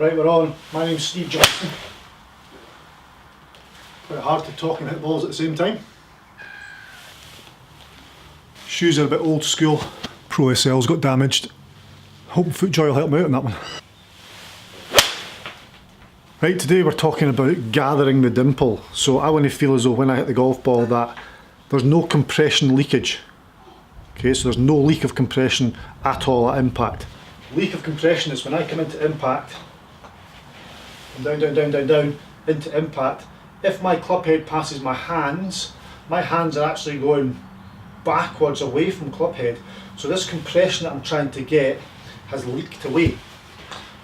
Right, we're on. My name's Steve Johnson. Quite hard to talk and hit balls at the same time. Shoes are a bit old school. Pro SL's got damaged. Hope FootJoy will help me out on that one. Right, today we're talking about gathering the dimple. So I want to feel as though when I hit the golf ball that there's no compression leakage. Okay, so there's no leak of compression at all at impact. Leak of compression is when I come into impact, and down, into impact. If my club head passes my hands are actually going backwards away from club head. So this compression that I'm trying to get has leaked away.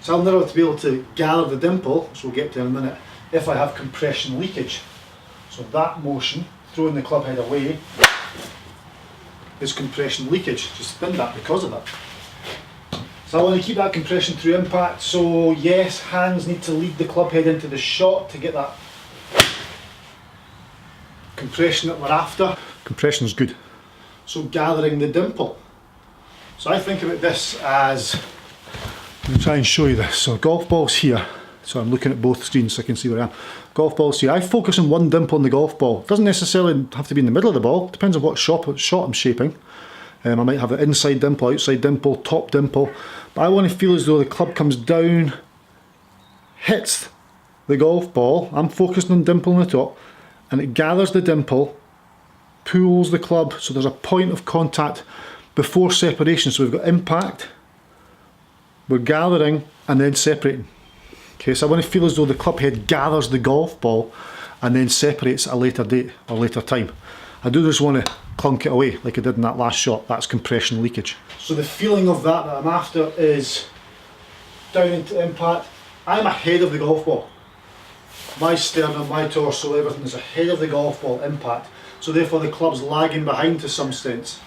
So I'll never be able to gather the dimple, which we'll get to in a minute, if I have compression leakage. So that motion, throwing the club head away, is compression leakage. Just spin that because of that. So I want to keep that compression through impact. So yes, hands need to lead the club head into the shot to get that compression that we're after. Compression is good. So gathering the dimple. So I think about this as, let me try and show you this. So golf ball's here. So I'm looking at both screens so I can see where I am. Golf ball's here. I focus on one dimple in the golf ball. It doesn't necessarily have to be in the middle of the ball. It depends on what shot I'm shaping. I might have an inside dimple, outside dimple, top dimple. But I want to feel as though the club comes down, hits the golf ball. I'm focusing on dimple on the top, and it gathers the dimple, pulls the club, so there's a point of contact before separation. So we've got impact, we're gathering, and then separating. Okay, so I want to feel as though the club head gathers the golf ball and then separates at a later date or later time. I do just want to clunk it away like I did in that last shot. That's compression leakage. So the feeling of that I'm after is down into impact. I'm ahead of the golf ball. My sternum, my torso, everything is ahead of the golf ball impact. So therefore the club's lagging behind to some extent,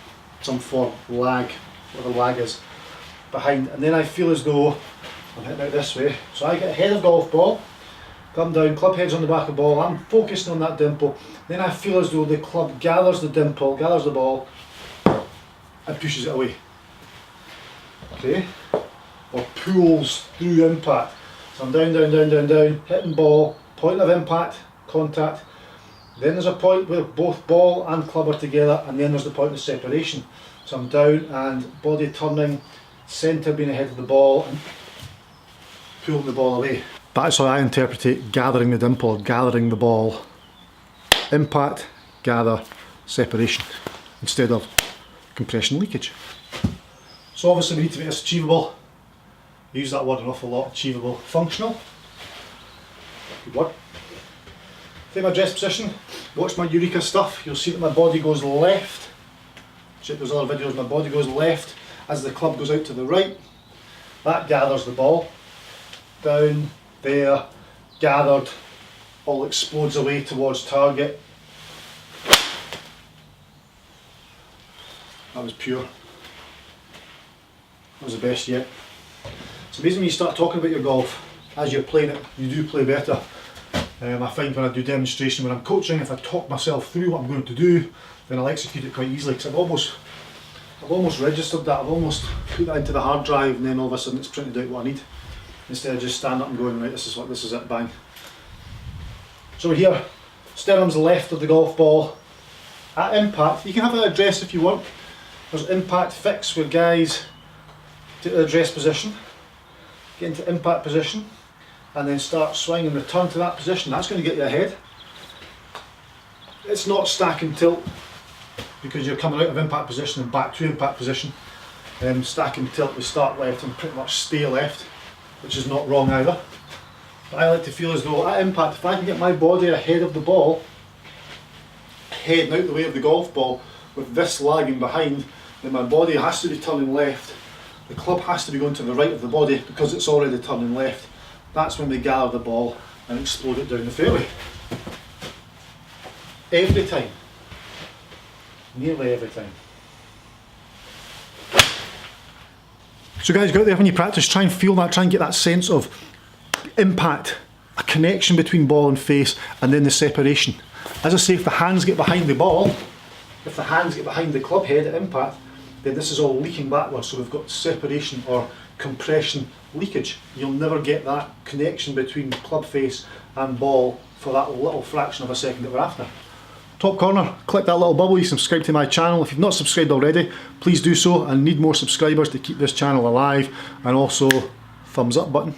some form, lag, what the lag is, behind. And then I feel as though I'm hitting out this way. So I get ahead of golf ball, come down, club head's on the back of the ball, I'm focusing on that dimple. Then I feel as though the club gathers the dimple, gathers the ball, and pushes it away. Okay? Or pulls through impact. So I'm down, hitting ball, point of impact, contact. Then there's a point where both ball and club are together, and then there's the point of separation. So I'm down and body turning, centre being ahead of the ball, and pulling the ball away. That's how I interpret it, gathering the dimple, gathering the ball. Impact, gather, separation, instead of compression leakage. So obviously we need to make this achievable. I use that word an awful lot, achievable. Functional. Good word. Take my dress position, watch my Eureka stuff, you'll see that my body goes left. Check those other videos, my body goes left as the club goes out to the right. That gathers the ball. Down, there, gathered, all explodes away towards target. That was pure. That was the best yet. It's amazing when you start talking about your golf, as you're playing it, you do play better. I find when I do demonstration, when I'm coaching, if I talk myself through what I'm going to do, then I'll execute it quite easily, because I've almost registered that, I've almost put that into the hard drive, and then all of a sudden it's printed out what I need. Instead of just standing up and going, right, this is it, bang. So we're here, sternum's left of the golf ball. At impact, you can have an address if you want. There's impact fix where guys take the address position, get into impact position, and then start swing and return to that position. That's going to get you ahead. It's not stack and tilt, because you're coming out of impact position and back to impact position. Stack and tilt, we start left and pretty much stay left, which is not wrong either. But I like to feel as though at impact, if I can get my body ahead of the ball, heading out the way of the golf ball, with this lagging behind, then my body has to be turning left. The club has to be going to the right of the body because it's already turning left. That's when we gather the ball and explode it down the fairway. Every time. Nearly every time. So guys, go out there when you practice, try and feel that, try and get that sense of impact, a connection between ball and face, and then the separation. As I say, if the hands get behind the ball, if the hands get behind the club head at impact, then this is all leaking backwards, so we've got separation or compression leakage. You'll never get that connection between club face and ball for that little fraction of a second that we're after. Top corner, click that little bubble, you subscribe to my channel. If you've not subscribed already, please do so. I need more subscribers to keep this channel alive, and also thumbs up button.